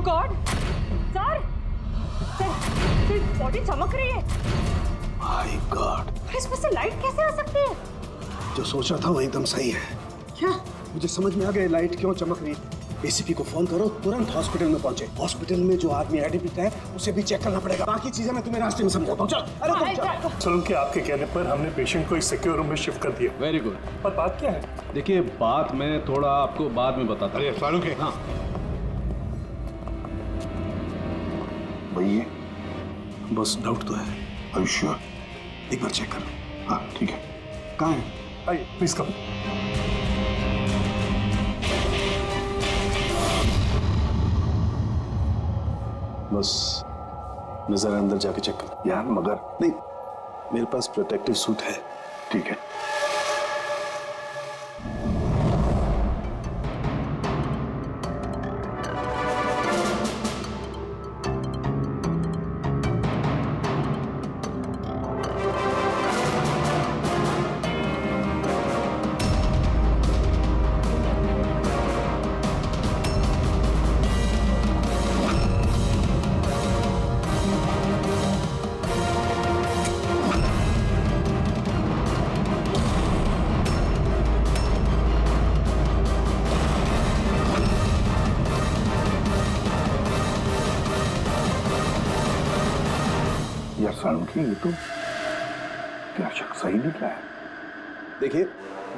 God sir, sir body चमक रही है। माय गॉड, इसमें से लाइट कैसे आ सकती है? जो सोचा था वो एकदम सही है। क्या? मुझे समझ में आ गया लाइट क्यों चमक रही है। एसीपी को फोन करो, तुरंत हॉस्पिटल में पहुंचे। हॉस्पिटल में जो आदमी एडमिट है उसे भी चेक करना पड़ेगा। बाकी चीजें मैं तुम्हें रास्ते में समझाता हूँ। चल, अरे तुम चल। सलून के आपके कहने पर हमने पेशेंट को इस सिक्योर रूम में शिफ्ट कर दिया। Very good. पर बात क्या है? देखिए, बात मैं थोड़ा आपको बाद में बताता हूँ। अरे सालू के हाँ, भैया बस डाउट तो है, आयुष्य एक बार चेक करो। हाँ ठीक है। कहाँ है? आइए प्लीज कम। बस मैं जरा अंदर जाके चेक कर। यार मगर नहीं, मेरे पास प्रोटेक्टिव सूट है। ठीक है। यार सालू की ये तो क्या शक सही निकला है। देखिए,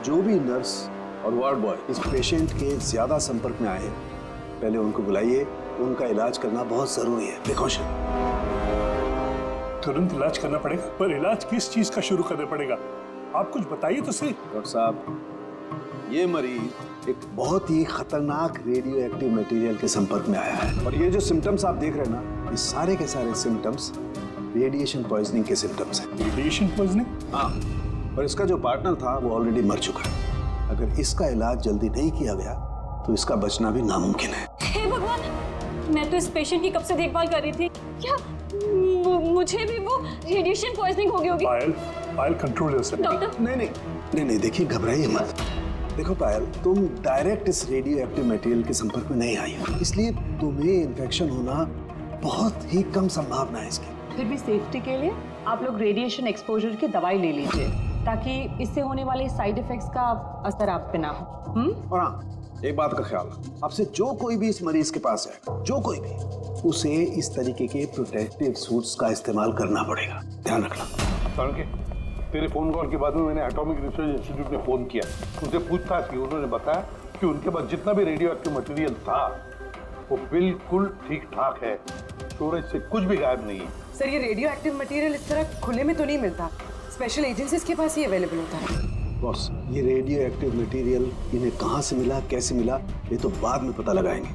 जो भी नर्स और वार्ड बॉय इस पेशेंट के ज्यादा संपर्क में आए हैं, पहले उनको बुलाइए। उनका इलाज करना बहुत जरूरी है। प्रिकॉशन। तुरंत इलाज करना पड़ेगा, पर इलाज किस चीज का शुरू करना पड़ेगा? आप कुछ बताइए तो सही। डॉक्टर साहब, ये मरीज एक बहुत ही खतरनाक रेडियो एक्टिव मटेरियल के संपर्क में आया है, और ये जो सिम्टम्स आप देख रहे हैं ना, ये सारे के सारे सिम्टम्स रेडिएशन पॉइजनिंग के सिम्टम्स हैं। Radiation poisoning? हाँ, और इसका जो पार्टनर था वो ऑलरेडी मर चुका है। अगर इसका इलाज जल्दी नहीं किया गया तो इसका बचना भी नामुमकिन है। हे भगवान, मैं तो इस पेशेंट की कब से देखभाल कर रही थी। क्या मुझे भी वो रेडिएशन पॉइजनिंग हो गई होगी? पायल, पायल कंट्रोल योरसेल्फ। डॉक्टर, नहीं, देखिए घबराइए मत। देखो पायल, तुम डायरेक्ट इस रेडियो एक्टिव मटेरियल के संपर्क में नहीं आई हो, इसलिए तुम्हें इन्फेक्शन होना बहुत ही कम संभावना है इसकी। फिर भी सेफ्टी के लिए आप लोग रेडिएशन एक्सपोजर की दवाई ले लीजिए, ताकि इससे होने वाले साइड इफेक्ट्स का असर आप पे ना हो। और हाँ, एक बात का ख्याल रखो, आपसे जो कोई भी इस मरीज के पास है, जो कोई भी, उसे इस तरीके के प्रोटेक्टिव सूट्स का इस्तेमाल करना पड़ेगा। ध्यान रखना। सालू के तेरे फोन कॉल के बाद में मैंने एटॉमिक रिसर्च इंस्टीट्यूट में फोन किया, उनसे पूछताछ की। उन्होंने बताया कि उनके पास जितना भी रेडियो एक्टिव मटेरियल था वो बिल्कुल ठीक ठाक है, स्टोरेज से कुछ भी गायब नहीं है। सर, ये रेडियो एक्टिव मटेरियल इस तरह खुले में तो नहीं मिलता, स्पेशल एजेंसीज के पास ही अवेलेबल होता है। बॉस, ये रेडियो एक्टिव मटेरियल इन्हें कहाँ से मिला, कैसे मिला, ये तो बाद में पता लगाएंगे।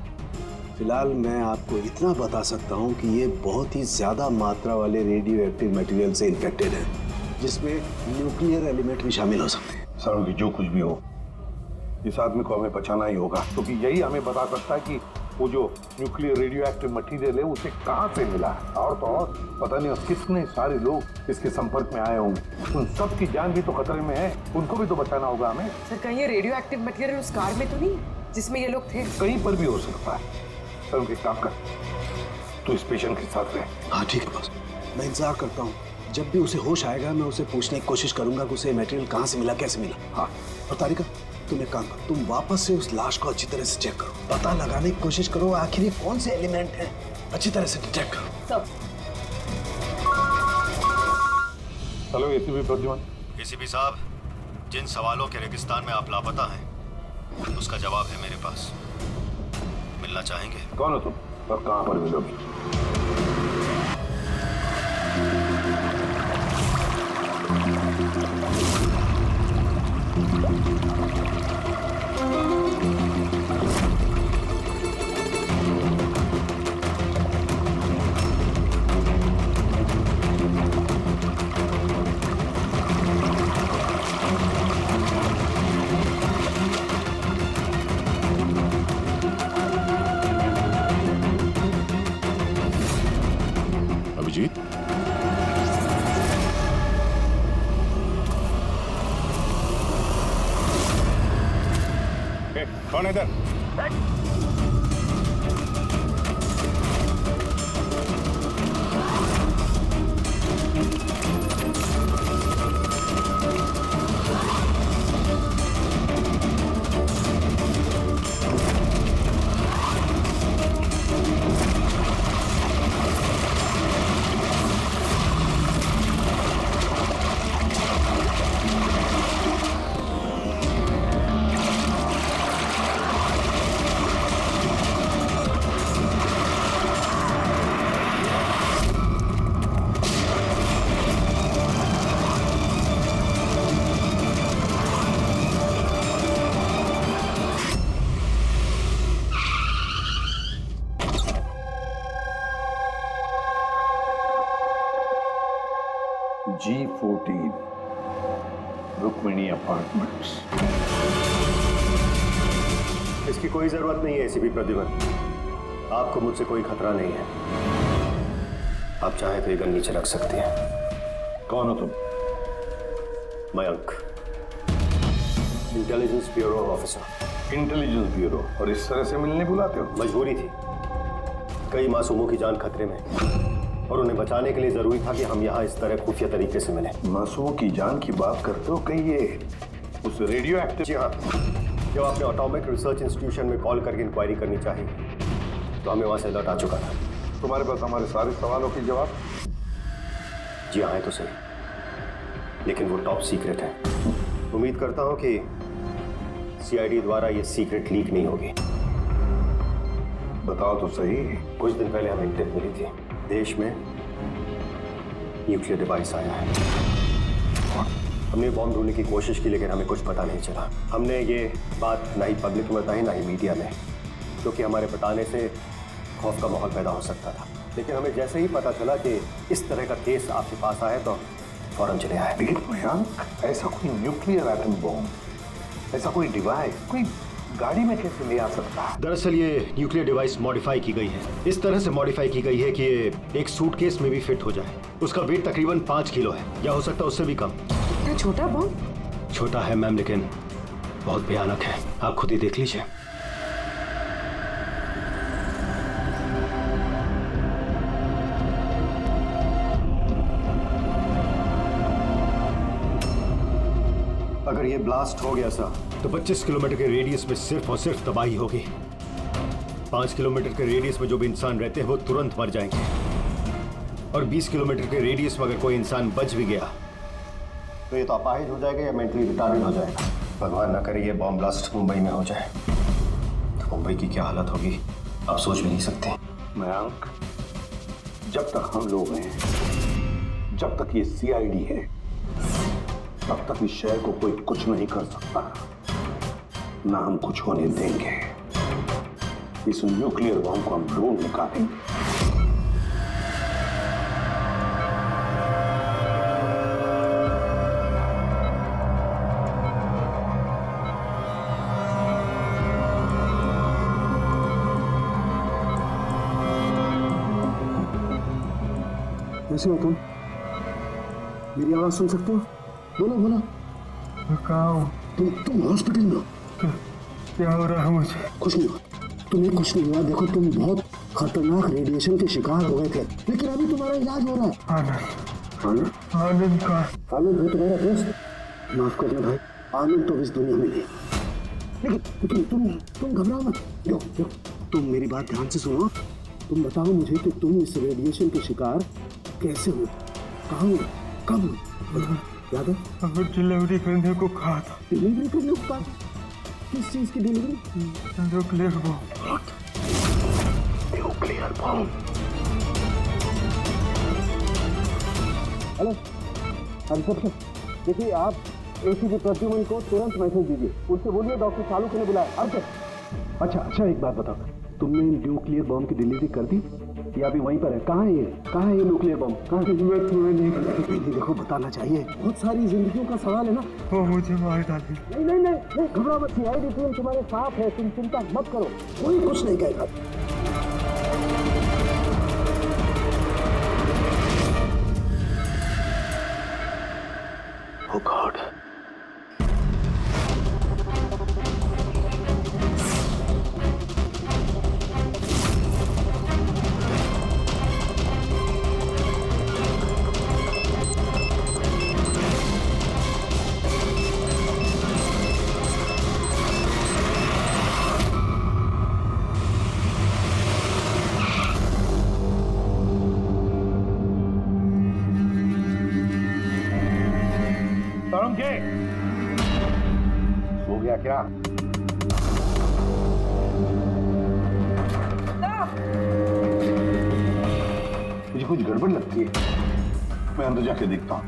फिलहाल मैं आपको इतना बता सकता हूँ कि ये बहुत ही ज्यादा मात्रा वाले रेडियो एक्टिव मटेरियल से इन्फेक्टेड है, जिसमें न्यूक्लियर एलिमेंट भी शामिल हो सकते हैं। सालू की जो कुछ भी हो, इस आदमी को हमें बचाना ही होगा, क्योंकि यही हमें बता सकता है कि वो जो न्यूक्लियर रेडियो एक्टिव मटेरियल है उसे कहाँ से मिला है। और तो और पता नहीं कितने सारे लोग इसके संपर्क में आए होंगे, उन सब की जान भी तो खतरे में है, उनको भी तो बचाना होगा हमें। सर, कहीं ये रेडियो एक्टिव मटेरियल उस कार में तो नहीं जिसमें ये लोग थे? कहीं पर भी हो सकता है। सर, उनके काम कर, तो इस पेशेंट के साथ रहे। हाँ ठीक है बॉस, मैं इंतजार करता हूँ। जब भी उसे होश आएगा मैं उसे पूछने की कोशिश करूंगा कि उसे मटेरियल कहाँ से मिला, कैसे मिला। हाँ, और तारिका, तुम एक काम करो, तुम वापस से उस लाश को अच्छी तरह से चेक करो, पता लगाने की कोशिश करो आखिर कौन से एलिमेंट हैं, अच्छी तरह से डिटेक्ट करो। सब हेलो एसीपी प्रद्युमन। एसीपी साहब, जिन सवालों के रेगिस्तान में आप लापता हैं उसका जवाब है मेरे पास। मिलना चाहेंगे? कौन हो तुम और कहाँ पर मिलोगी? अभिजीत, कौन है इधर? G14 Rukmini apartments. इसकी कोई जरूरत नहीं है एसीपी प्रद्युमन। आपको मुझसे कोई खतरा नहीं है। आप चाहे तो ये गन नीचे रख सकते हैं। कौन हो तुम? Mayank, intelligence bureau officer. Intelligence bureau, और इस तरह से मिलने बुलाते हो? मजबूरी थी, कई मासूमों की जान खतरे में, और उन्हें बचाने के लिए जरूरी था कि हम यहाँ इस तरह खुफिया तरीके से मिले। मासूमों की जान की बात करते हो? कहीं ये उस रेडियो एक्टिव? जी हाँ, जब आपने एटॉमिक रिसर्च इंस्टीट्यूशन में कॉल करके इंक्वायरी करनी चाहिए तो हमें वहां से अलर्ट आ चुका था। तुम्हारे पास हमारे सारे सवालों के जवाब? जी हाँ, है तो सही, लेकिन वो टॉप सीक्रेट है। उम्मीद करता हूँ कि सीआईडी द्वारा ये सीक्रेट लीक नहीं होगी। बताओ तो सही। कुछ दिन पहले हमें टिप मिली थी, देश में न्यूक्लियर डिवाइस आया है। हमने बॉम्ब ढूंढने की कोशिश की, लेकिन हमें कुछ पता नहीं चला। हमने ये बात ना ही पब्लिक में बताई, ना ही मीडिया में, क्योंकि हमारे बताने से खौफ का माहौल पैदा हो सकता था। लेकिन हमें जैसे ही पता चला कि इस तरह का केस आपके पास आया तो फौरन चले आए। लेकिन मयंक, ऐसा कोई न्यूक्लियर एटम बॉम्ब, ऐसा कोई डिवाइस कोई गाड़ी में कैसे ले आ सकता है? दरअसल ये न्यूक्लियर डिवाइस मॉडिफाई की गई है। इस तरह से मॉडिफाई की गई है कि ये एक सूटकेस में भी फिट हो जाए। उसका वेट तकरीबन 5 किलो है, या हो सकता है उससे भी कम। इतना छोटा बम? छोटा है मैम, लेकिन बहुत भयानक है। आप खुद ही देख लीजिए। अगर ये ब्लास्ट हो गया सर, तो 25 किलोमीटर के रेडियस में सिर्फ और सिर्फ तबाही होगी। 5 किलोमीटर के रेडियस में जो भी इंसान रहते हैं वो तुरंत मर जाएंगे, और 20 किलोमीटर के रेडियस में अगर कोई इंसान बच भी गया तो ये तो अपाहिज हो जाएगा या मेंटली रिटार्डेड हो जाएगा। भगवान ना करे ये बॉम्ब ब्लास्ट मुंबई में हो जाए, तो मुंबई की क्या हालत होगी आप सोच भी नहीं सकते। मयंक, जब तक हम लोग हैं, जब तक ये सीआईडी है, तब तक इस शहर को कोई कुछ नहीं कर सकता, ना हम कुछ होने देंगे। इस न्यूक्लियर बॉम्ब को हम ढूंढ निकालेंगे। कैसे हो तुम? मेरी आवाज सुन सकते हो? बोलो बोलो। कहाँ हो? तुम हॉस्पिटल में हो। क्या हो रहा है मुझे? कुछ नहीं हुआ, तुम्हें कुछ नहीं हुआ। देखो, तुम बहुत खतरनाक रेडिएशन के शिकार हो गए थे, लेकिन अभी तुम्हारा इलाज हो रहा है। आनंद, आनंद का? आनंद है तुम्हारा दोस्त। माफ करना भाई, आनंद तो इस दुनिया में नहीं। लेकिन तुम घबराओ मत। देखो, तुम मेरी बात ध्यान से सुनो। तुम बताओ मुझे कि तुम इस रेडिएशन के शिकार कैसे हुए, कहाँ हुए, कब हुए? याद है? अगर डिलीवरी करने को कहा था। डिलीवरी करने को कहा? किस चीज की delivery? Nuclear bomb. Nuclear bomb? Hello, देखिए, आप एसीपी प्रद्युमन को तुरंत मैसेज दीजिए। उनसे बोलिए डॉक्टर चालू ने बुलाया। अच्छा, एक बात बताओ, तुमने न्यूक्लियर बॉम्ब की डिलीवरी कर दी या अभी वहीं पर है? कहाँ है ये न्यूक्लियर बॉम्ब? कहाँ है? देखो, बताना चाहिए, बहुत सारी जिंदगियों का सवाल है ना। वो मुझे मार डाले। नहीं, घबराओ मत। सीआईडी टीम तुम्हारे साथ है, तुम चिंता मत करो, कोई कुछ नहीं कहेगा। Oh God. हो गया क्या? मुझे कुछ गड़बड़ लगती है, मैं अंदर जाके देखता हूँ।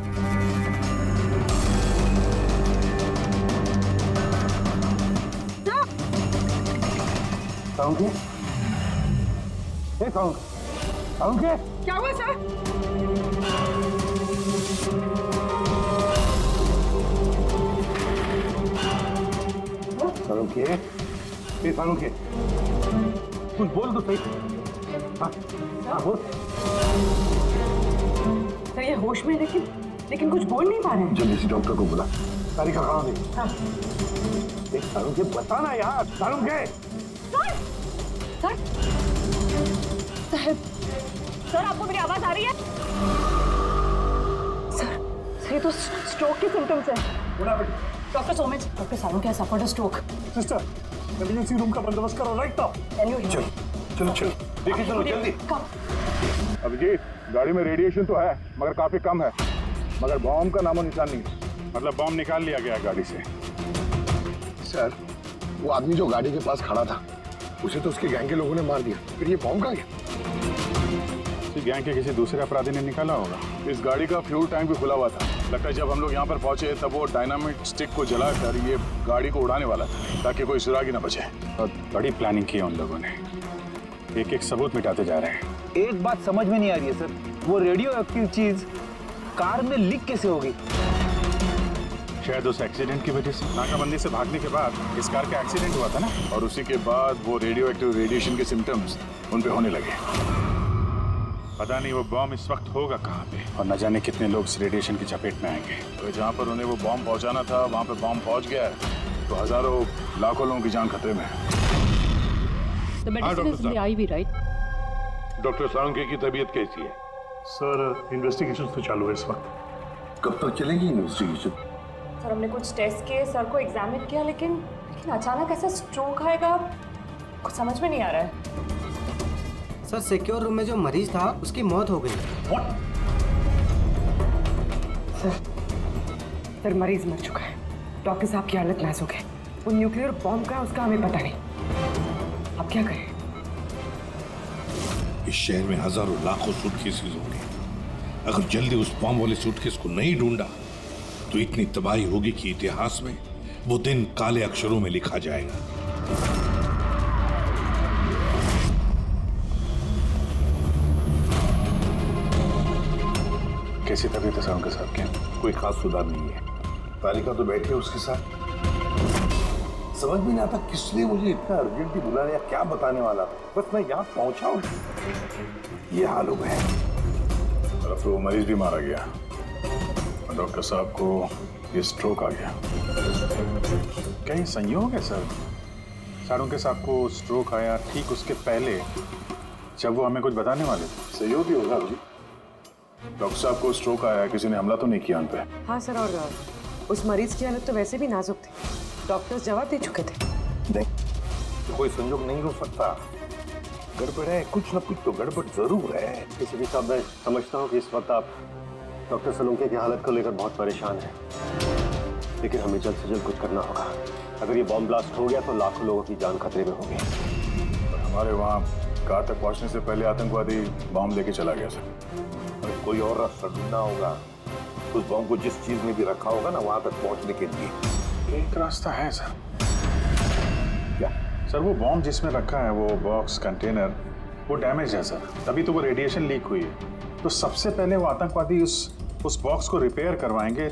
क्या हुआ सर? सालुंखे कुछ बोल तो सही। हाँ बोल। सर ये होश में लेकिन कुछ बोल नहीं पा रहे हैं। जल्दी से डॉक्टर को बुला। तारिका कहाँ है? हाँ। सालुंखे बता ना यार, सालुंखे। सर आपको मेरी आवाज आ रही है? सर ये तो स्ट्रोक के सिम्टम्स है। Doctor Somesh, doctor Salunkhe has suffered a stroke. Sister, emergency room का बंदोबस्त करो right now. Can you here? चलो देखिए, चलो जल्दी। अभिजीत, गाड़ी में रेडिएशन तो है मगर काफी कम है, मगर बॉम्ब का नामो निशान नहीं है। मतलब बॉम्ब निकाल लिया गया गाड़ी से। सर, वो आदमी जो गाड़ी के पास खड़ा था, उसे तो उसके गैंग के लोगों ने मार दिया, फिर ये बॉम्ब कहाँ गया? गैंग के किसी दूसरे अपराधी ने निकाला होगा। इस गाड़ी का फ्यूल टैंक भी खुला हुआ था। लगता है जब हम लोग यहाँ पर पहुंचे तब वो डायनामिट स्टिक को जलाकर ये गाड़ी को उड़ाने वाला था ताकि कोई सुराग ही ना बचे। और बड़ी प्लानिंग की है उन लोगों ने, एक एक सबूत मिटाते जा रहे हैं। एक बात समझ में नहीं आ रही है सर, वो रेडियो एक्टिव चीज कार में लीक कैसे होगी? शायद उस एक्सीडेंट की वजह से। नाकाबंदी से भागने के बाद इस कार का एक्सीडेंट हुआ था ना, और उसी के बाद वो रेडियो एक्टिव रेडिएशन के सिम्टम्स उन पे होने लगे। पता नहीं वो बॉम्ब इस वक्त होगा कहाँ पे, और न जाने कितने लोग इस रेडिएशन की चपेट में आएंगे। तो जहाँ पर उन्हें वो बॉम्ब पहुँचाना था वहाँ पे बॉम्ब पहुँच गया है, तो हजारों लाखों लोगों की जान खतरे में है। डॉक्टर सालुंखे की तबीयत कैसी है? सर इन्वेस्टिगेशन तो चालू है इस वक्त। कब तक चलेगी इन्वेस्टिगेशन? सर हमने कुछ टेस्ट किए, सर को एग्जामिन किया, लेकिन अचानक ऐसा स्ट्रोक आएगा कुछ समझ में नहीं आ रहा है। सर सिक्योर रूम में जो मरीज था उसकी मौत हो गई। सर मरीज मर चुका है, डॉक्टर साहब की हालत नाजुक है। वो न्यूक्लियर बॉम्ब का उसका हमें पता नहीं। अब क्या करें? इस शहर में हजारों लाखों सूटकेसेस होंगे। अगर जल्दी उस बॉम्ब वाले सूटकेस को नहीं ढूंढा तो इतनी तबाही होगी कि इतिहास में वो दिन काले अक्षरों में लिखा जाएगा। कैसी तबीयत है सालुंखे साहब की? कोई खास सुधार नहीं है। तालिका तो बैठी है उसके साथ। समझ में नहीं आता किसने मुझे इतना अर्जेंटली बुलाया या क्या बताने वाला। बस मैं यहाँ पहुंचा हूँ, ये हाल हो गया। और तो वो मरीज भी मारा गया और डॉक्टर साहब को ये स्ट्रोक आ गया। क्या ये संयोग है सर? सालुंखे साहब को स्ट्रोक आया ठीक उसके पहले जब वो हमें कुछ बताने वाले थे। सहयोग ही होगा जी। डॉक्टर साहब को स्ट्रोक आया, किसी ने हमला तो नहीं किया उन पे? हाँ सर, और उस मरीज की हालत तो वैसे भी नाजुक थी, डॉक्टर्स जवाब दे चुके थे। नहीं, कोई संयोग नहीं हो सकता। गड़बड़ है, कुछ ना कुछ तो गड़बड़ जरूर है। किसी साहब, मैं समझता हूँ कि इस वक्त आप डॉक्टर सालुंखे की हालत को लेकर बहुत परेशान हैं, लेकिन हमें जल्द से जल्द कुछ करना होगा। अगर ये बॉम्ब ब्लास्ट हो गया तो लाखों लोगों की जान खतरे में होगी। हमारे वहाँ कार तक पहुँचने से पहले आतंकवादी बॉम्ब लेके चला गया सर। कोई और रास्ता ढूंढना होगा। उस बॉम्ब को जिस चीज में भी रखा होगा ना, वहां तक पहुंचने के लिए एक रास्ता है सर। क्या सर? वो बॉम्ब जिसमें रखा है, वो बॉक्स कंटेनर, वो डैमेज है सर, तभी तो वो रेडिएशन लीक हुई है। तो सबसे पहले वो आतंकवादी उस बॉक्स को रिपेयर करवाएंगे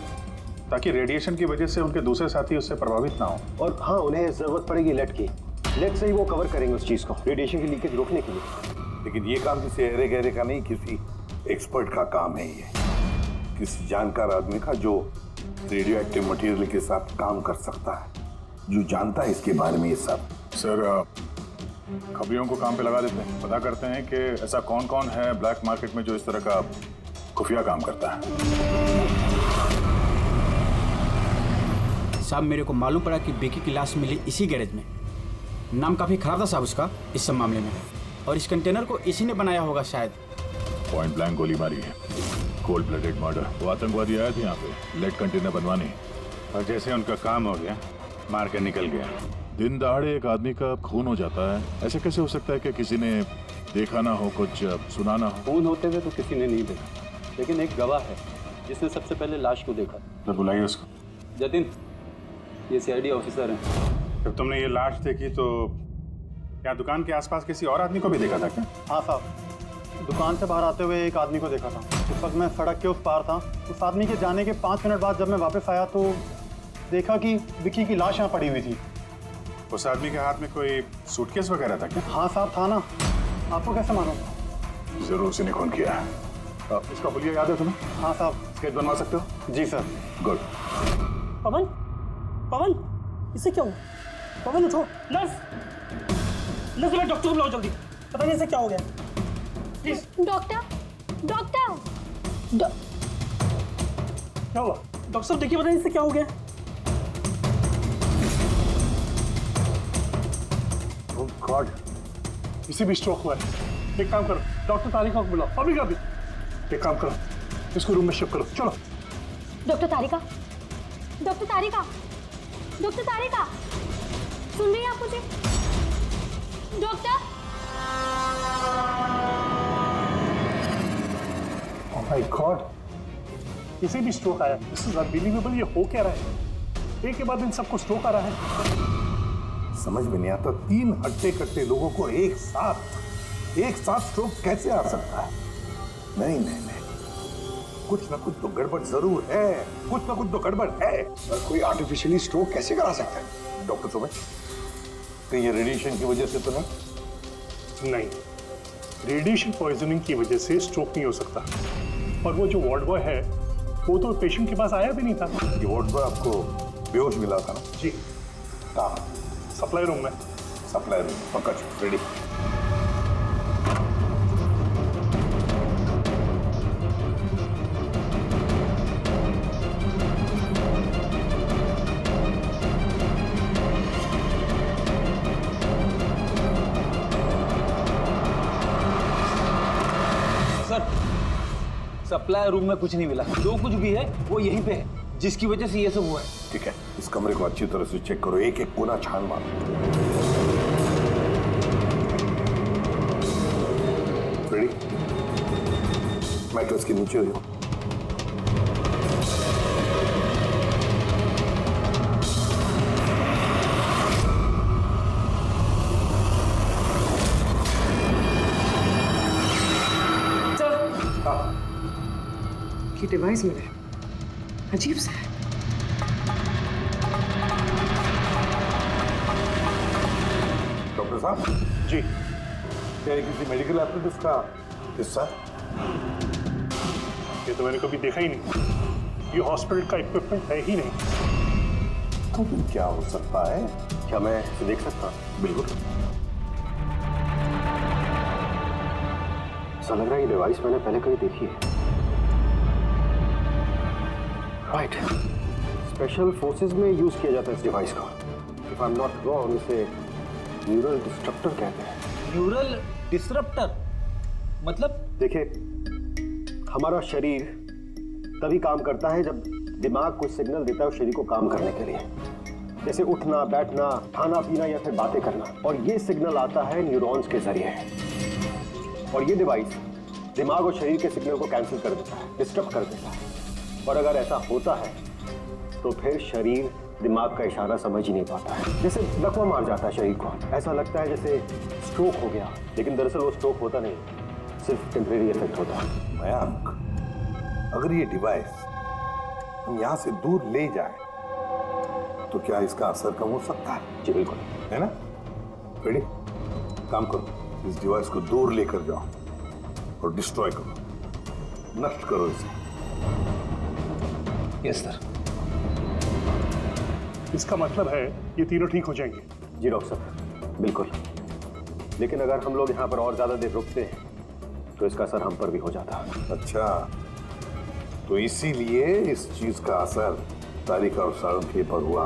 ताकि रेडिएशन की वजह से उनके दूसरे साथी उससे प्रभावित ना हो। और हाँ, उन्हें जरूरत पड़ेगी लेड की। लेड से ही वो कवर करेंगे उस चीज को, रेडिएशन की लीकेज रोकने के लिए। लेकिन ये काम किसी अरे गहरे का नहीं, किसी एक्सपर्ट का काम है। ये किसी जानकार आदमी का जो रेडियो एक्टिव मटेरियल के साथ काम कर सकता है, जो जानता है इसके बारे में ये सब। सर खबरियों को काम पे लगा देते हैं, पता करते हैं कि ऐसा कौन कौन है ब्लैक मार्केट में जो इस तरह का खुफिया काम करता है। साहब मेरे को मालूम पड़ा कि बेकी की लाश मिली इसी गैरेज में। नाम काफी खराब था साहब उसका इस सब मामले में, और इस कंटेनर को इसी ने बनाया होगा शायद। पॉइंट ब्लैंक गोली मारी है, कोल्ड ब्लडेड मर्डर। वो आतंकवादी आए थे यहाँ पे लेड कंटेनर बनवाने, और जैसे उनका काम हो गया मार के निकल गया। दिन दहाड़े एक आदमी का खून हो जाता है, ऐसे कैसे हो सकता है कि किसी ने देखा ना हो, कुछ सुना ना हो? खून होते हुए तो किसी ने नहीं देखा, लेकिन एक गवाह है जिसने सबसे पहले लाश को देखा। तो बुलाइए उसको। जतिन, ये सीआईडी ऑफिसर हैं। जब तुमने ये लाश देखी तो क्या दुकान के आसपास किसी और आदमी को भी देखा था क्या? हाँ साहब, दुकान से बाहर आते हुए एक आदमी को देखा था। उस वक्त मैं सड़क के उस पार था। उस आदमी के जाने के 5 मिनट बाद जब मैं वापस आया तो देखा कि विक्की की लाश यहाँ पड़ी हुई थी। उस आदमी के हाथ में कोई सूटकेस वगैरह था क्या? हाँ साहब था ना, आपको कैसे मालूम? जरूर उसी ने खून किया है। इसका हुलिया याद है तुम्हें? हाँ साहब। स्केच बनवा सकते हो? जी सर। गुड। पवन, पवन, इससे क्या हुआ? पवन उठो, नर्स, नर्स डॉक्टर को बुलाओ जल्दी, पता नहीं इसे क्या हो गया। प्लीज। डॉक्टर, डॉक्टर, क्या हुआ? डॉक्टर साहब देखिए, पता नहीं इससे क्या हो गया। ओह गॉड, इसे भी स्ट्रोक हुआ है। एक काम करो, डॉक्टर तारिका को बुलाओ, अभी का भी। एक काम करो, इसको रूम में शिफ्ट करो, चलो। डॉक्टर तारिका, डॉक्टर तारिका, डॉक्टर तारिका, सुन रही हैं आप मुझे? डॉक्टर। ओह माय गॉड, इसे भी स्ट्रोक आया। This is unbelievable. ये हो क्या रहा है? एक के बाद इन सबको स्ट्रोक आ रहा है। समझ में नहीं आता, 3 हट्टे-कट्टे लोगों को एक साथ स्ट्रोक कैसे आ सकता है? नहीं, कुछ ना कुछ तो गड़बड़ जरूर है, कुछ ना कुछ तो गड़बड़ है। पर कोई आर्टिफिशियली स्ट्रोक कैसे करा सकता है? डॉक्टर सुबह, कहीं ये रेडिएशन की वजह से तो नहीं? रेडिएशन पॉइजनिंग की वजह से स्ट्रोक नहीं हो सकता। और वो जो वार्ड बॉय है, वो तो पेशेंट के पास आया भी नहीं था। ये वार्ड बॉय आपको बेहोश मिला था ना? जी। कहाँ? सप्लाई रूम में। सप्लाई रूम, पक्का रेडी। सप्लाई रूम में कुछ नहीं मिला, जो कुछ भी है वो यहीं पे है, जिसकी वजह से ये सब हुआ है। ठीक है, इस कमरे को अच्छी तरह से चेक करो, एक एक कोना छान मारो। रेडी? मैट्रेस के नीचे हो। ये डिवाइस मिले, अजीब सा है। डॉक्टर साहब जी, क्या ये किसी मेडिकल एप्रेटिस का हिस्सा? ये तो मैंने कभी देखा ही नहीं। ये हॉस्पिटल का इक्विपमेंट है ही नहीं। तो फिर क्या हो सकता है? क्या मैं इसे देख सकता हूँ? बिल्कुल। ऐसा लग रहा है ये डिवाइस मैंने पहले कहीं देखी है। राइट, स्पेशल फोर्सेस में यूज किया जाता है इस डिवाइस का। If I am not wrong, इसे न्यूरल डिस्ट्रप्टर कहते हैं। न्यूरल डिस्ट्रप्टर मतलब? देखिए, हमारा शरीर तभी काम करता है जब दिमाग कुछ सिग्नल देता है उस शरीर को काम करने के लिए, जैसे उठना, बैठना, खाना पीना या फिर बातें करना। और ये सिग्नल आता है न्यूरॉन्स के जरिए, और ये डिवाइस दिमाग और शरीर के सिग्नल को कैंसिल कर देता है, डिस्टर्ब कर देता है। और अगर ऐसा होता है तो फिर शरीर दिमाग का इशारा समझ ही नहीं पाता है, जैसे लकवा मार जाता है शरीर को। ऐसा लगता है जैसे स्ट्रोक हो गया, लेकिन दरअसल वो स्ट्रोक होता नहीं, सिर्फ टेम्परेरी इफेक्ट होता है। मयंक, अगर ये डिवाइस हम यहाँ से दूर ले जाए तो क्या इसका असर कम हो सकता है? जी बिल्कुल। है ना? रेडी? काम करो, इस डिवाइस को दूर लेकर जाओ और डिस्ट्रॉय करो, नष्ट करो इसे। Yes sir. इसका मतलब है ये तीनों ठीक हो जाएंगे? जी डॉक्टर साहब, बिल्कुल। लेकिन अगर हम लोग यहाँ पर और ज्यादा देर रुकते हैं तो इसका असर हम पर भी हो जाता है। अच्छा, तो इसीलिए इस चीज का असर तारिका और सारंगी पर हुआ।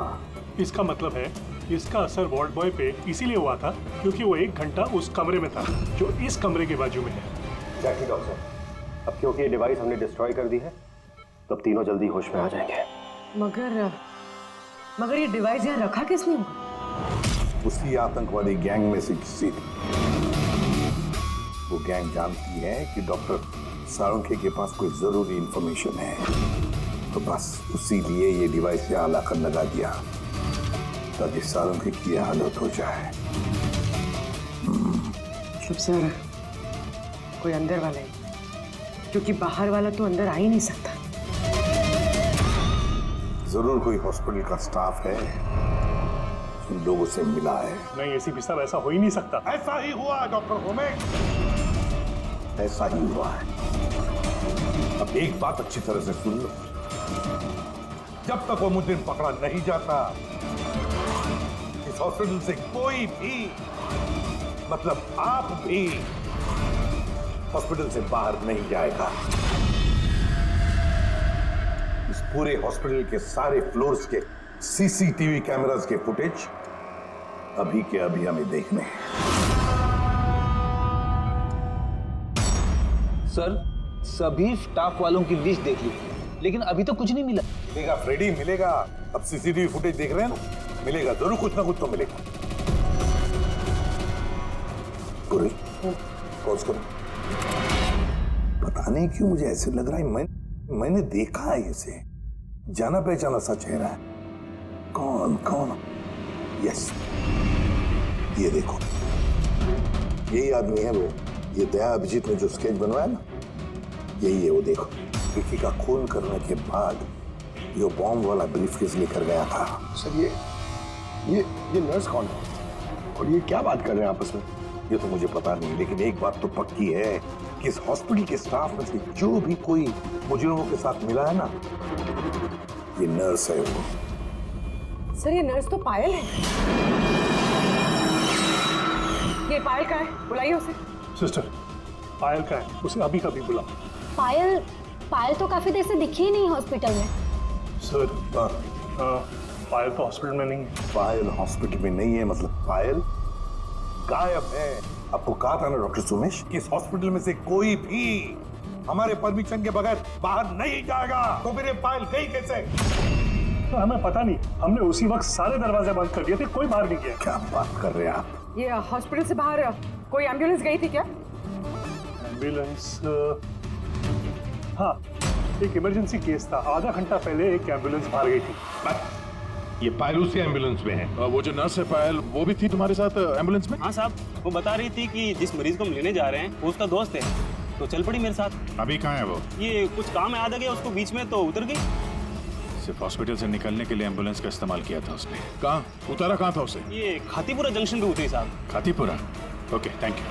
इसका मतलब है इसका असर वार्ड बॉय पे इसीलिए हुआ था क्योंकि वो 1 घंटा उस कमरे में था जो इस कमरे के बाजू में है। एग्जैक्टली डॉक्टर साहब। अब क्योंकि ये डिवाइस हमने डिस्ट्रॉय कर दी है तो अब तीनों जल्दी होश में आ जाएंगे। मगर ये डिवाइस यहाँ रखा किसने होगा? उसी आतंकवादी गैंग में से किसी ने। वो गैंग जानती है कि डॉक्टर सारंगी के पास कोई जरूरी इंफॉर्मेशन है, तो बस उसी लिए ये डिवाइस यहाँ लाकर लगा दिया ताकि सारंगी की हालत हो जाए। शुभ सर, कोई अंदर वाला है, क्योंकि बाहर वाला तो अंदर आ ही नहीं सकता। जरूर कोई हॉस्पिटल का स्टाफ है इन लोगों से मिला है। नहीं एसीपी साहब, ऐसा हो ही नहीं सकता। ऐसा ही हुआ डॉक्टर होमेक, ऐसा ही हुआ है। अब एक बात अच्छी तरह से सुन लो, जब तक वो मुजरिम पकड़ा नहीं जाता इस हॉस्पिटल से कोई भी, मतलब आप भी, हॉस्पिटल से बाहर नहीं जाएगा। इस पूरे हॉस्पिटल के सारे फ्लोर्स के सीसीटीवी कैमरास के फुटेज अभी के अभी हमें देखने हैं। सर, सभी स्टाफ वालों की लिस्ट देख ली, लेकिन अभी तो कुछ नहीं मिला। मिलेगा फ्रेडी, मिलेगा। अब सीसीटीवी फुटेज देख रहे हैं ना, मिलेगा जरूर, कुछ ना कुछ तो मिलेगा। गुरु, पॉज करो। पता नहीं क्यों मुझे ऐसे लग रहा है मैंने देखा है इसे, जाना पहचाना सा चेहरा है। कौन कौन? यस, ये देखो, यही आदमी है वो। ये दया अभिजीत ने जो स्केच बनवाया ना, यही है वो। देखो, विकी का खून करने के बाद ये बॉम्ब वाला ब्रीफकेस लेकर गया था। सर ये नर्स कौन है और ये क्या बात कर रहे हैं आपस में? ये तो मुझे पता नहीं, लेकिन एक बात तो पक्की है कि इस हॉस्पिटल के स्टाफ में से जो भी कोई मुजरिमों के साथ मिला है ना, ये नर्स है वो। सर, ये नर्स तो पायल है। ये पायल का है, बुलाइए उसे। सिस्टर, पायल का है, उसे अभी कभी बुला। पायल तो काफी देर से दिखी ही नहीं हॉस्पिटल में। सर, पायल तो हॉस्पिटल में नहीं है। पायल हॉस्पिटल में नहीं है मतलब पायल गायब है। आपको कहा था ना डॉक्टर सुमेश कि इस हॉस्पिटल में से कोई भी हमारे परमिशन के बगैर बाहर नहीं जाएगा। तो फिर ये पायल गई कैसे? तो हमें पता नहीं, हमने उसी वक्त सारे दरवाजे बंद कर दिए थे, कोई बाहर नहीं गया। क्या बात कर रहे हैं आप? ये हॉस्पिटल से बाहर कोई एम्बुलेंस गई थी क्या? एम्बुलेंस, हाँ, एक इमरजेंसी केस था। आधा घंटा पहले एक एम्बुलेंस बाहर गई थी। ये पायल उसी एम्बुलेंस में है। वो जो नर्स है पायल, वो भी थी तुम्हारे साथ एम्बुलेंस में? हाँ साहब, वो बता रही थी कि जिस मरीज को हम लेने जा रहे हैं वो उसका दोस्त है, तो चल पड़ी मेरे साथ। अभी कहाँ है वो? ये कुछ काम याद आ गया उसको बीच में, तो उतर गई। सिर्फ हॉस्पिटल से निकलने के लिए एम्बुलेंस का इस्तेमाल किया था उसने। कहाँ उतारा, कहाँ था उसे? ये खातीपुरा जंक्शन पे उतरी साहब। Khatipura, okay, thank you.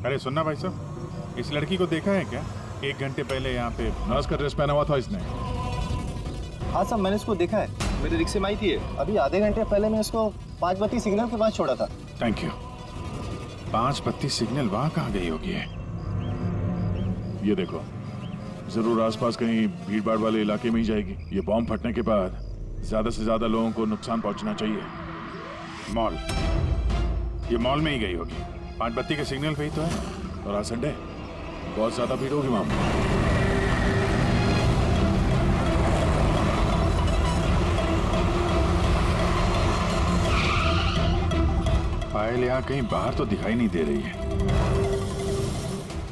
अरे सुनना भाई साहब, इस लड़की को देखा है क्या? 1 घंटे पहले यहाँ पे नर्स का ड्रेस पहना हुआ था इसने। हाँ साहब, मैंने इसको देखा है, मेरे रिक्शे में आई थी। अभी आधे घंटे पहले मैं इसको 5 बत्ती सिग्नल के पास छोड़ा था। Thank you. 5 बत्ती सिग्नल वहाँ कहाँ गई होगी है? ये देखो, जरूर आसपास कहीं भीड़ भाड़ वाले इलाके में ही जाएगी। ये बॉम्ब फटने के बाद ज्यादा से ज्यादा लोगों को नुकसान पहुंचना चाहिए। मॉल, ये मॉल में ही गई होगी। 5 बत्ती के सिग्नल पे ही तो है, और आज संडे, बहुत ज्यादा भीड़ होगी वहां पर। पायल यहाँ कहीं बाहर तो दिखाई नहीं दे रही है।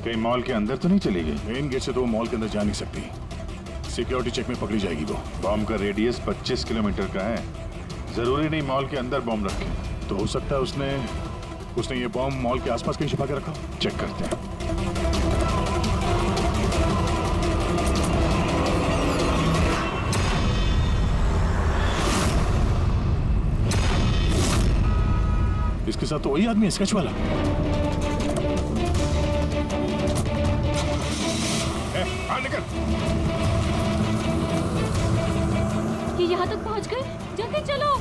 कहीं मॉल के अंदर तो नहीं चली गई? मेन गेट से तो वो मॉल के अंदर जा नहीं सकती, सिक्योरिटी चेक में पकड़ी जाएगी वो। बॉम्ब का रेडियस 25 किलोमीटर का है। जरूरी नहीं मॉल के अंदर बॉम्ब रखे, तो हो सकता है उसने ये बॉम्ब मॉल के आसपास कहीं छिपा के रखा। चेक करते हैं। इसके साथ तो वही आदमी है, स्केच वाला। निकल। ये यहाँ तक पहुँच गए, जल्दी चलो।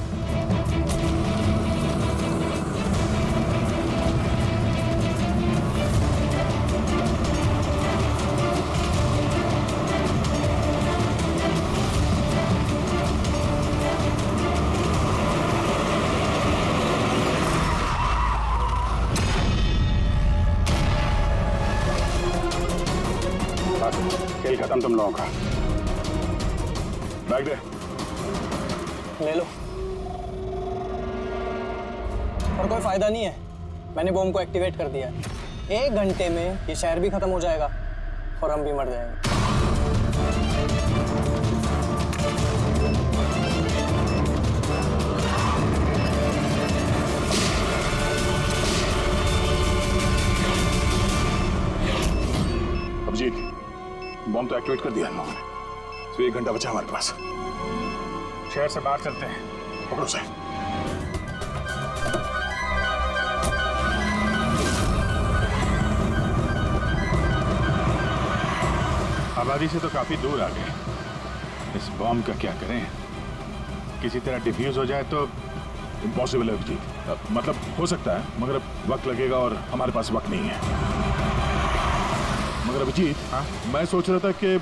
खेल खत्म तुम लोगों का। बैग दे। ले लो। और कोई फायदा नहीं है, मैंने बॉम्ब को एक्टिवेट कर दिया है। 1 घंटे में ये शहर भी खत्म हो जाएगा और हम भी मर जाएंगे। एक्टिवेट कर दिया हम लोगों ने। तो 1 घंटा बचा हमारे पास। शहर से बाहर चलते हैं। पकड़ो सर। आबादी से तो काफी दूर आ गए। इस बॉम्ब का क्या करें? किसी तरह डिफ्यूज हो जाए तो इम्पॉसिबल है अभिजीत। मतलब हो सकता है मगर वक्त लगेगा और हमारे पास वक्त नहीं है। मगर अभिजीत, हाँ, मैं सोच रहा था कि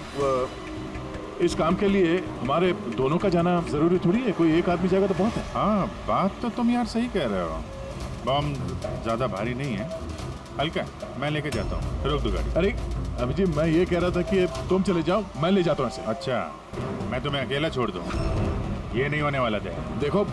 इस काम के लिए हमारे दोनों का जाना जरूरी थोड़ी है। कोई एक आदमी जाएगा तो बहुत है। हाँ, बात तो तुम यार सही कह रहे हो। बॉम्ब ज्यादा भारी नहीं है, हल्का है। मैं लेके जाता हूँ, रोक दो गाड़ी। अरे अभिजीत, मैं ये कह रहा था कि तुम चले जाओ, मैं ले जाता हूँ ऐसे। अच्छा, मैं तुम्हें अकेला छोड़ दूँ? ये नहीं होने वाला था। देखो,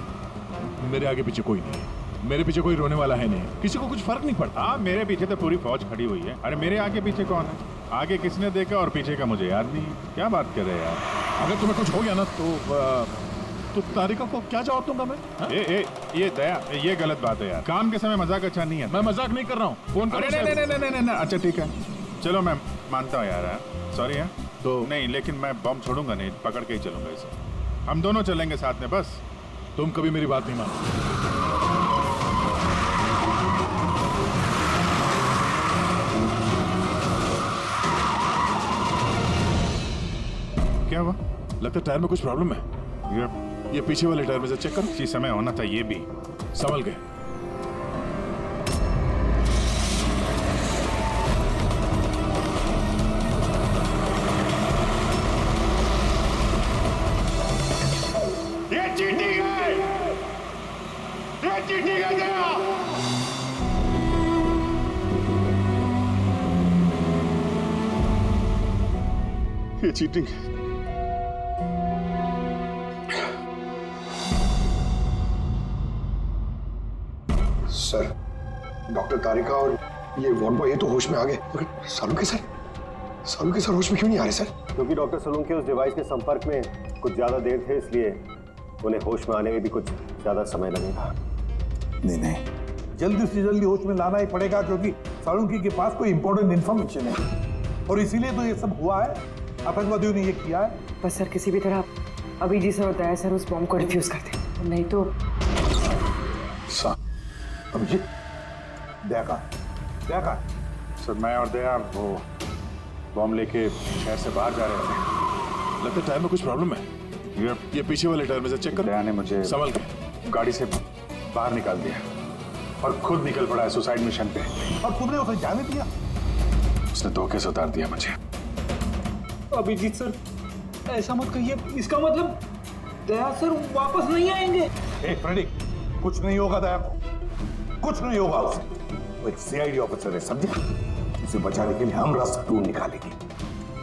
मेरे आगे पीछे कोई नहीं है। मेरे पीछे कोई रोने वाला है नहीं। किसी को कुछ फर्क नहीं पड़ता। हाँ, मेरे पीछे तो पूरी फौज खड़ी हुई है। अरे मेरे आगे पीछे कौन है? आगे किसने देखा और पीछे का मुझे याद नहीं। क्या बात कर रहे हैं यार? अगर तुम्हें कुछ हो गया ना तो तारिका को क्या जवाब दूंगा मैं? ये दया, ये गलत बात है यार। काम के समय मजाक अच्छा नहीं है। मैं मजाक नहीं कर रहा हूँ। फोन करो। नहीं, अच्छा ठीक है, चलो मैं मानता हूँ यार। सॉरी है तो नहीं, लेकिन मैं बम छोड़ूंगा नहीं, पकड़ के ही चलूंगा इसे। हम दोनों चलेंगे साथ में। बस तुम कभी मेरी बात नहीं मानो। क्या हुआ? लगता है टायर में कुछ प्रॉब्लम है। ये पीछे वाले टायर में से चेक करो। इसी समय होना था ये भी। संभल गए। ये चीटिंग है। ये चीटिंग है जरा। ये चीटिंग है। सर, डॉक्टर तारिका और ये वार्ड बॉय ये तो होश में आ गए, मगर सालुके सर होश में क्यों नहीं आ रहे सर? क्योंकि डॉक्टर सलूके उस डिवाइस के संपर्क में कुछ ज्यादा देर थे, इसलिए उन्हें होश में आने में भी कुछ ज्यादा समय लगेगा। नहीं, जल्दी से जल्दी होश में लाना ही पड़ेगा, क्योंकि सालुके के पास कोई इंपॉर्टेंट इंफॉर्मेशन है और इसीलिए तो ये सब हुआ है। आतंकवादियों ने ये किया है। बस सर, किसी भी तरह अभी जी सर होता है सर, उस बॉम्ब को डिफ्यूज कर दें, नहीं तो अभिजीत, दया सर, मैं और दया वो बॉम्ब लेके शहर से बाहर जा रहे थे। लगता है टायर में कुछ प्रॉब्लम है। ये पीछे वाले टायर में से चेक कर। दया ने मुझे संभल के गाड़ी से बाहर निकाल दिया और खुद निकल पड़ा है सुसाइड मिशन पे। और तुमने उसे जाने दिया? उसने धोखे से उतार दिया मुझे। अभिजीत सर, ऐसा मत कहिए। इसका मतलब दया सर वापस नहीं आएंगे। फ्रेडी, कुछ नहीं होगा दया को, कुछ नहीं होगा उसे। वो एक सीआईडी ऑफिसर है, समझे? उसे बचाने के लिए हम रास्ता ढूंढ निकालेंगे।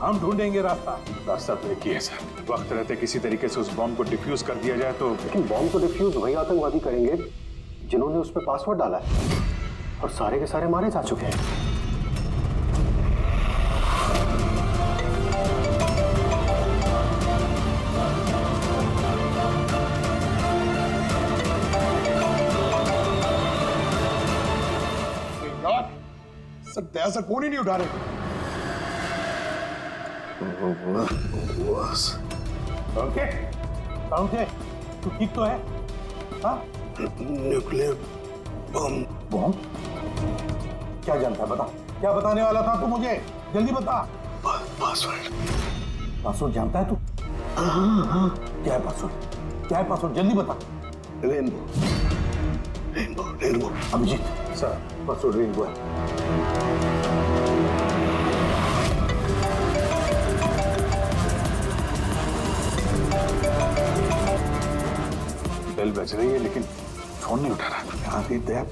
हम ढूंढेंगे रास्ता तो एक ही है सर। वक्त रहते किसी तरीके से उस बॉम्ब को डिफ्यूज कर दिया जाए तो। लेकिन बॉम्ब को डिफ्यूज वही आतंकवादी करेंगे जिन्होंने उस पर पासवर्ड डाला है, और सारे के सारे मारे जा चुके हैं। सर, दया सर फोन ही नहीं उठा रहे। ओके, तू ठीक तो है? हाँ? Nuclear bomb? क्या जानता है, बता। क्या बताने वाला था तू मुझे? जल्दी बता। पासवर्ड जानता है तू? हाँ। क्या है पासवर्ड? जल्दी बता। Rainbow. Abhijeet sir, password rainbow है। बेल बज रही है लेकिन फोन नहीं उठा रहा। यहाँ पे दया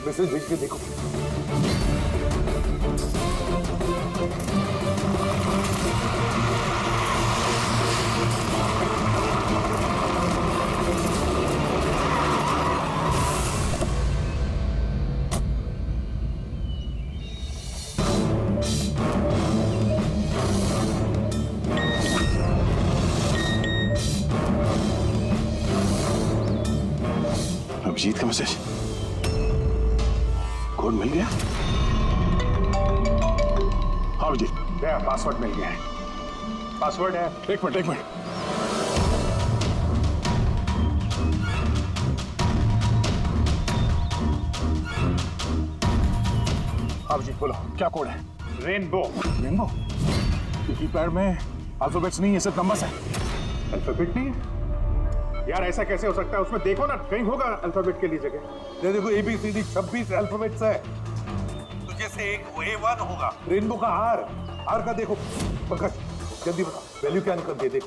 मैसेज भेज के देखो। अभिजीत का मैसेज। कोड मिल गया? हाँ अभिजीत, दया पासवर्ड मिल गया है। पासवर्ड है, एक मिनट। आप जी बोलो क्या कोड है? रेनबो। रेनबो? कीपैड में अल्फाबेट्स नहीं है, सिर्फ नंबर्स है। अल्फाबेट नहीं है यार, ऐसा कैसे हो सकता है? उसमें देखो ना, कहीं होगा अल्फाबेट के लिए जगह। ये देखो ABCD 26 अल्फाबेट्स है, तो जैसे एक A1 होगा। रेनबो का आर का देखो। पंकज जल्दी बता, वैल्यू क्या निकलती है? देख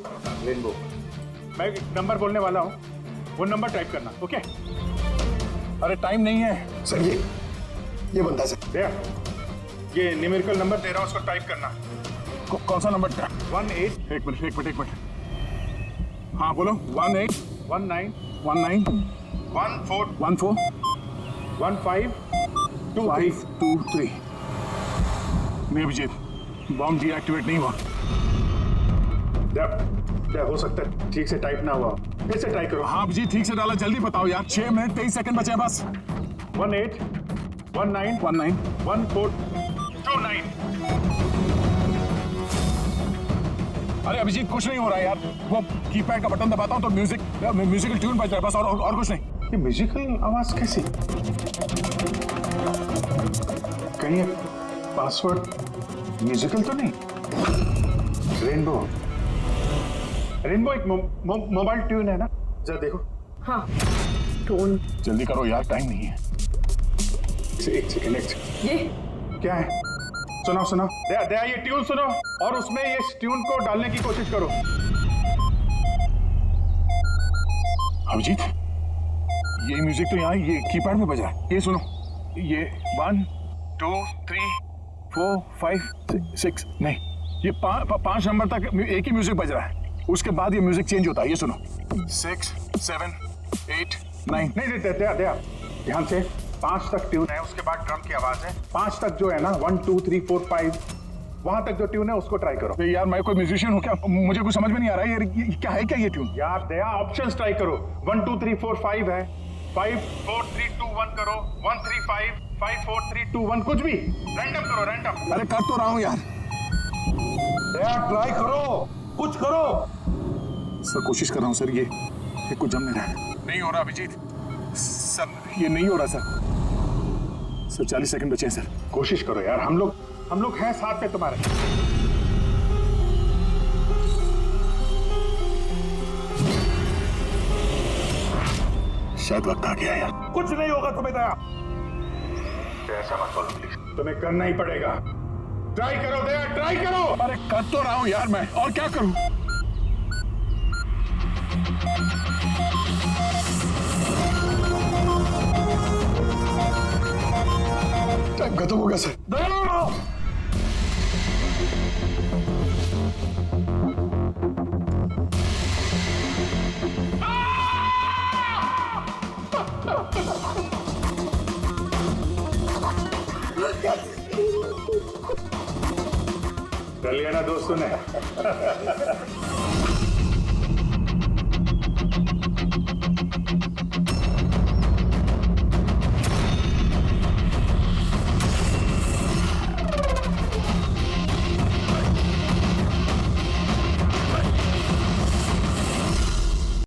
रेनबो। मैं एक नंबर बोलने वाला हूँ, वो नंबर टाइप करना, ओके? अरे टाइम नहीं है सर, ये बंदा सर। दया, ये न्यूमेरिकल नंबर दे रहा हूँ, उसको टाइप करना। कौन सा नंबर? 18। एक मिनट। हाँ बोलो। 18 19 14 15 23। नहीं अभिजीत, बॉम्ब डीएक्टिवेट नहीं हुआ। क्या हो सकता है ठीक से टाइप ना हुआ? फिर से टाइप करो। हाँ अभिजीत, ठीक से डाला, जल्दी बताओ यार। 6 मिनट 23 सेकंड बचे हैं बस। 18 19 14 29। अरे अभिजीत कुछ नहीं हो रहा है यार, वो कीपैड का बटन दबाता हूँ तो म्यूजिकल ट्यून बज रहा है बस, और कुछ नहीं। ये म्यूजिकल आवाज कैसी? कहीं पासवर्ड म्यूजिकल तो नहीं? रेनबो एक मोबाइल ट्यून है ना? जरा देखो। हाँ टोन। जल्दी करो यार, टाइम नहीं है। एक सेकंड। ये क्या है? सुनाओ। दया ये ट्यून सुनो और उसमें ये ट्यून को डालने की कोशिश करो। अभिजीत, ये म्यूजिक तो यहाँ ये कीपैड में बजा है। ये सुनो, ये 1 2 3 4 5 6 नहीं, ये 5 नंबर तक एक ही म्यूजिक बज रहा है। उसके बाद ये म्यूजिक चेंज होता है। ये सुनो, 6 7 8 9। नहीं दया ध्यान से। 5 तक ट्यून है, उसके बाद ड्रम की आवाज है। 5 तक जो है ना, 1 2 3 4 5, वहां तक जो ट्यून है उसको ट्राई करो। यार मैं कोई म्यूजिशियन हूँ क्या? मुझे कुछ समझ में नहीं आ रहा है। ये क्या है? क्या ये ट्यून? यार दया ऑप्शंस ट्राई करो। 1 2 3 4 5 है, 5 4 3 2 1 करो, 1 3 5 5 4 3 2 1, कुछ भी रैंडम करो। अरे कर तो रहा हूँ यार। दया ट्राई करो, कुछ करो। सर कोशिश कर रहा हूँ सर, ये कुछ जम नहीं रहा है। नहीं हो रहा अभिजीत सर, ये नहीं हो रहा सर। 40 सेकंड बचे हैं सर, कोशिश करो यार। हम लोग हैं साथ में तुम्हारे। शायद वक्त आ गया यार। कुछ नहीं होगा तुम्हें दया। ऐसा मत बोलो प्लीज, तुम्हें करना ही पड़ेगा। ट्राई करो दया, ट्राई करो। अरे कर तो रहा हूं यार मैं, और क्या करूं? टाइम खत्म हो गया सर। कर लिया ना दोस्तों ने?